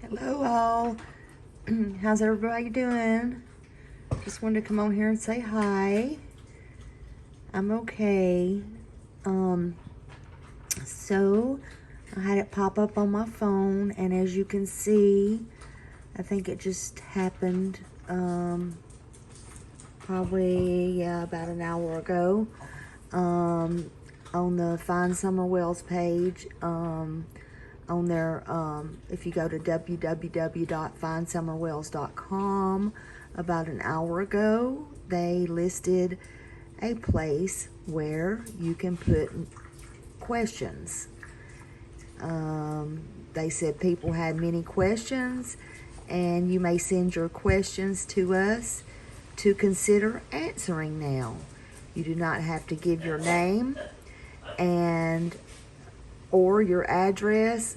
Hello all. How's everybody doing? Just wanted to come on here and say hi. I'm okay. Um, so I had it pop up on my phone, and as you can see, I think it just happened probably about an hour ago. On the Find Summer Wells page, on there, if you go to www.findsummerwells.com, about an hour ago, they listed a place where you can put questions. They said people had many questions, and you may send your questions to us to consider answering now. You do not have to give your name and or your address,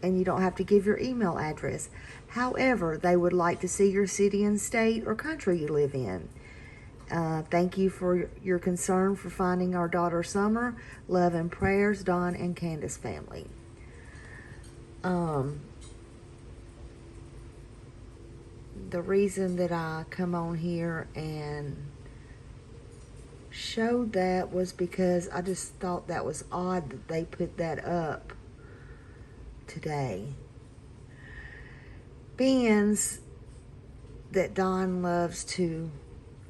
and you don't have to give your email address. However, they would like to see your city and state or country you live in. Thank you for your concern for finding our daughter Summer. Love and prayers, Dawn and Candace family. The reason that I come on here and showed that was because I just thought that was odd that they put that up today. Being that Dawn loves to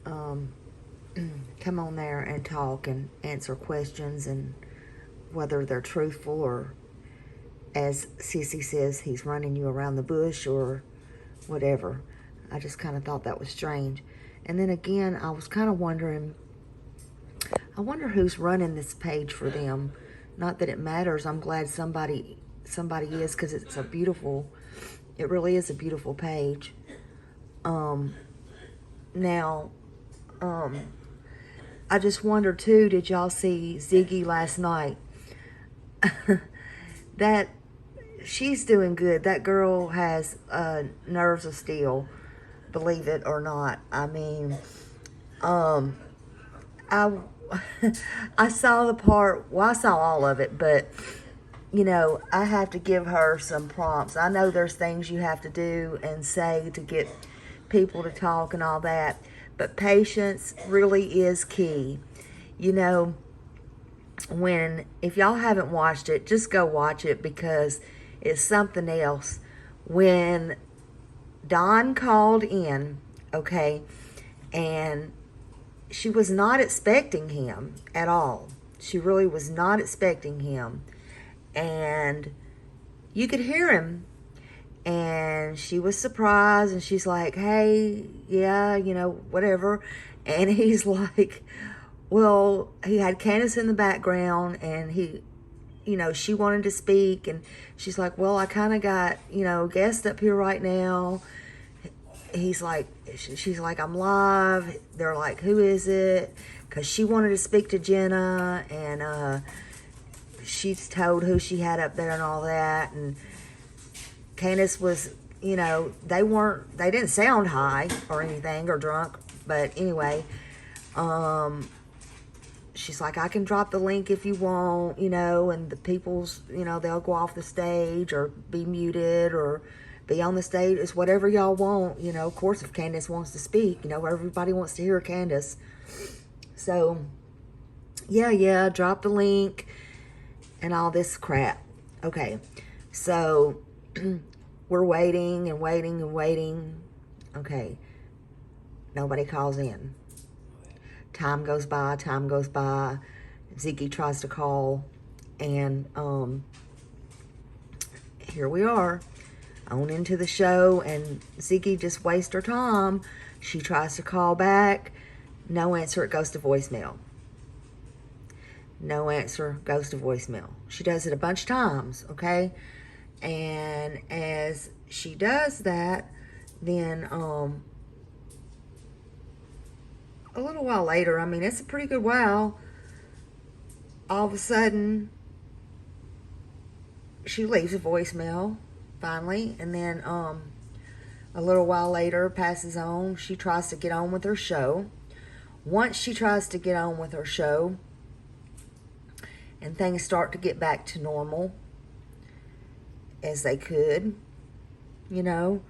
come on there and talk and answer questions, and whether they're truthful or, as Sissy says, he's running you around the bush or whatever. I just kind of thought that was strange. And then again, I was kind of wondering, I wonder who's running this page for them. Not that it matters. I'm glad somebody is, because it's a beautiful, it really is a beautiful page. Now, I just wonder too, did y'all see Ziggy last night? That she's doing good. That girl has nerves of steel, believe it or not. I mean, I I saw the part, well, I saw all of it, but you know, I have to give her some prompts. I know there's things you have to do and say to get people to talk and all that, but patience really is key. You know, if y'all haven't watched it, just go watch it, because it's something else. When Dawn called in, okay, and she was not expecting him at all. She really was not expecting him. And you could hear him. And she was surprised, and she's like, hey, yeah, you know, whatever. And he's like, well, he had Candace in the background, and he, you know, she wanted to speak, and she's like, well, I kind of got, you know, guests up here right now. She's like, I'm live. They're like, who is it? Because she wanted to speak to Jenna, and she's told who she had up there and all that. And Candace was, you know, they didn't sound high or anything or drunk, but anyway, she's like, I can drop the link if you want, you know, and the people's, you know, they'll go off the stage or be muted or be on the stage. It's whatever y'all want, you know. Of course, if Candace wants to speak, you know, everybody wants to hear Candace. So, yeah, drop the link and all this crap. Okay, so we're waiting and waiting and waiting. Okay, nobody calls in. Time goes by. Ziggy tries to call, and here we are on into the show, and Ziggy just wastes her time. She tries to call back. No answer. It goes to voicemail. No answer. Goes to voicemail. She does it a bunch of times, okay? And as she does that, then a little while later, I mean, it's a pretty good while, all of a sudden, she leaves a voicemail, finally, and then a little while later, passes on. She tries to get on with her show. Once she tries to get on with her show, and things start to get back to normal, as they could, you know.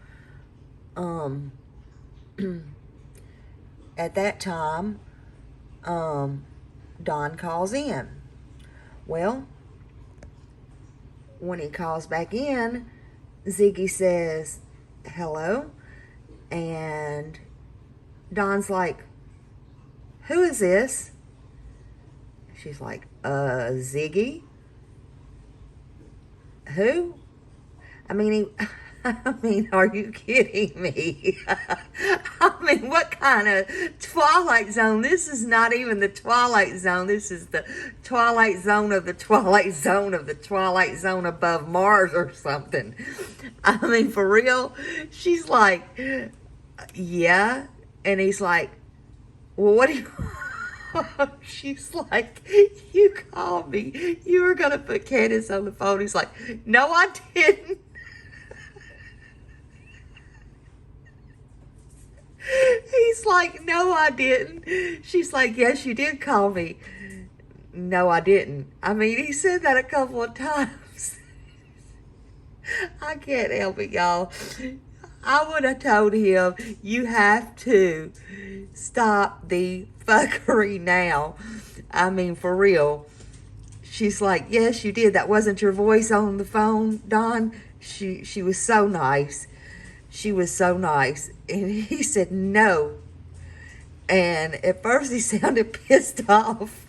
At that time, Don calls in. Well, when he calls back in, Ziggy says, hello, and Don's like, who is this? She's like, Ziggy? Who? I mean, are you kidding me? I mean, what kind of Twilight Zone? This is not even the Twilight Zone. This is the Twilight Zone of the Twilight Zone of the Twilight Zone above Mars or something. I mean, for real? She's like, yeah. And he's like, well, what do you... She's like, you called me. You were going to put Candace on the phone. He's like, no, I didn't. He's like, no, I didn't. She's like, yes, you did call me. No, I didn't. I mean, he said that a couple of times. I can't help it, y'all. I would have told him, you have to stop the fuckery now. I mean, for real. She's like, yes, you did. That wasn't your voice on the phone, Don. She was so nice. She was so nice. And he said, no. And at first he sounded pissed off.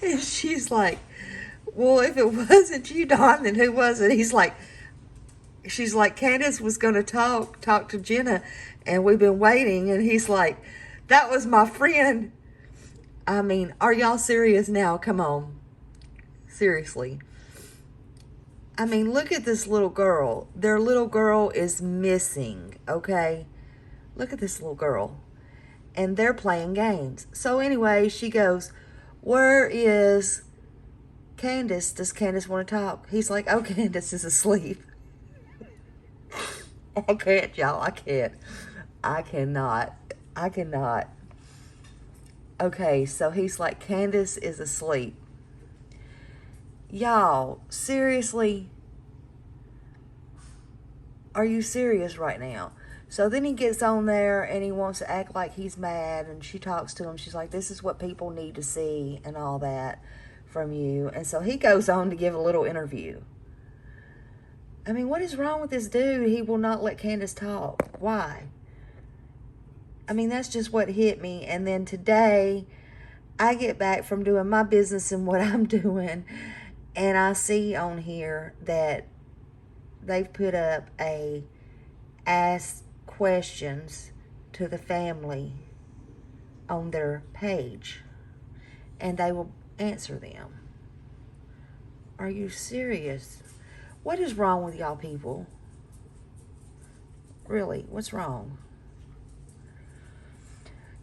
And she's like, well, if it wasn't you, Don, then who was it? She's like, Candace was going to talk to Jenna, and we've been waiting. And he's like, that was my friend. I mean, are y'all serious now? Come on. Seriously. I mean, look at this little girl. Their little girl is missing, okay? Look at this little girl. And they're playing games. So anyway, she goes, where is Candace? Does Candace want to talk? He's like, oh, Candace is asleep. I can't, y'all. I can't. I cannot. Okay, so he's like, Candace is asleep. Y'all, seriously? Are you serious right now? So then he gets on there and he wants to act like he's mad, and she talks to him. She's like, this is what people need to see and all that from you. And so he goes on to give a little interview. I mean, what is wrong with this dude? He will not let Candace talk. Why? I mean, that's just what hit me. And then today, I get back from doing my business and what I'm doing, and I see on here that they've put up a ask questions to the family on their page, and they will answer them. Are you serious? What is wrong with y'all people? Really, what's wrong?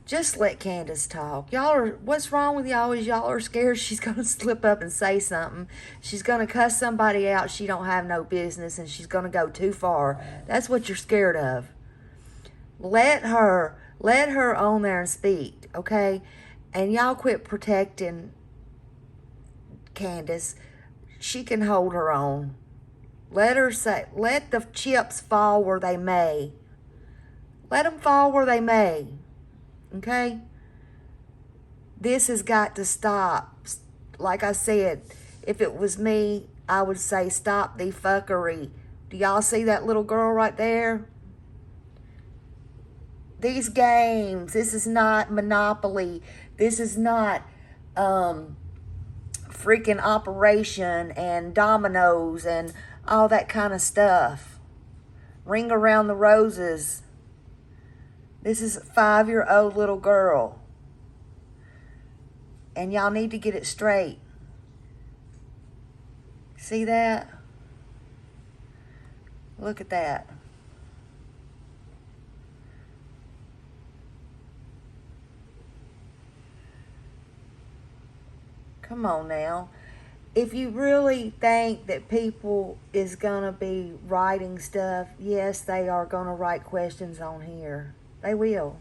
Just let Candace talk. What's wrong with y'all is y'all are scared she's going to slip up and say something. She's going to cuss somebody out she don't have no business, and she's going to go too far. That's what you're scared of. Let her on there and speak, okay? And y'all quit protecting Candace. She can hold her own. Let the chips fall where they may. Let them fall where they may. Okay? This has got to stop. Like I said, if it was me, I would say stop the fuckery. Do y'all see that little girl right there? These games, this is not Monopoly. This is not freaking Operation and Dominoes and all that kind of stuff. Ring Around the Roses. This is a 5-year-old little girl. And y'all need to get it straight. See that? Look at that. Come on now. If you really think that people is going to be writing stuff, yes, they are going to write questions on here. They will.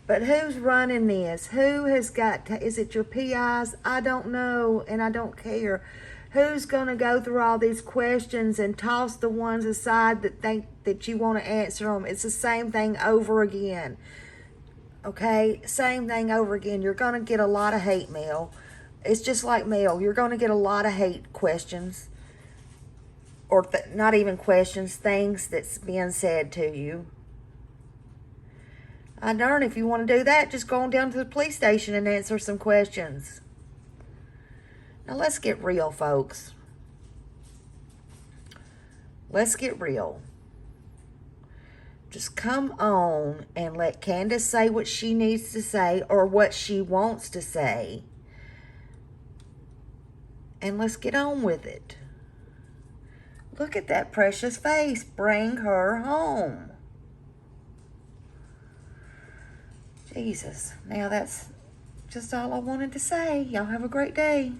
But who's running this? Who has got, is it your PIs? I don't know, and I don't care. Who's going to go through all these questions and toss the ones aside that think that you want to answer them? It's the same thing over again. Okay? Same thing over again. You're going to get a lot of hate mail. It's just like mail. You're going to get a lot of hate questions. Or not even questions, things that's being said to you. Darn, if you want to do that, just go on down to the police station and answer some questions. Now let's get real, folks. Let's get real. Just come on and let Candace say what she needs to say or what she wants to say. And let's get on with it. Look at that precious face. Bring her home. Jesus. Now that's just all I wanted to say. Y'all have a great day.